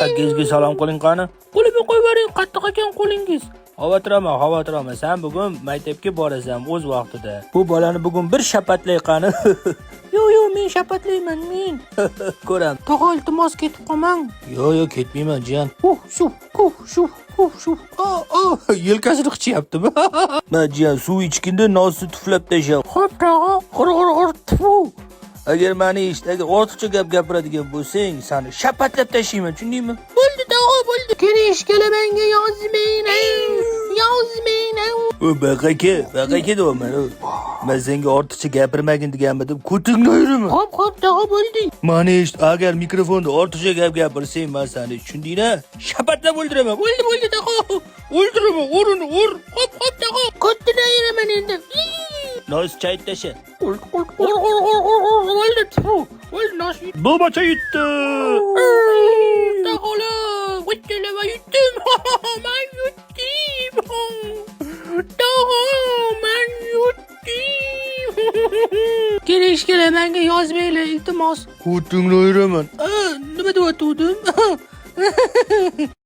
Akangizga salom qiling qani. Qo'limga qo'yib yuboring, qattiq ekan qo'lingiz. Xavotirlanma. Sen bugun maktabga borasan o'z vaqtida. Bu bolani bugun bir shapatlay qani. Yo'q, men shapatlayman, men. Ko'ram. Tog'a, iltimos ketib qolmang. Yo'q, ketmayman, jiyan. Shu. Yelkasini qichyaptimi? Men jiyan suv ichganda nosni tuflab tashlab. Xo'p, tog'a, g'ur. Agar meni agar ortiqcha gap gapiradigan bo'lsang, seni shapatlab tashlayman, tushundingmi? Bo'ldi, tog'a, bo'ldi. Kirishga menga yozmang. Baqaka deyapman. Men senga ortiqcha gapirmagin deganmidim. Ko'tingni ayiraman. Xo'p, tog'a, bo'ldi. Mani agar mikrofonda ortiqcha gap gapirsang, men seni tushundingmi? Shapatlab o'ldiraman. Bo'ldi, tog'a. O'ldiraman, o'rini ur. Xo'p, tog'a. Ko'tingni ayiraman endi. Nos chayt tasha. O'ldi, nos. Bo'lmacha yutdi. Tog'ala, o'ttalama yutdim. Men yutdim. Men yutdim. Kelishga menga yozmanglar, iltimos. Ko'tingni ayiraman. Nima deyotgandim?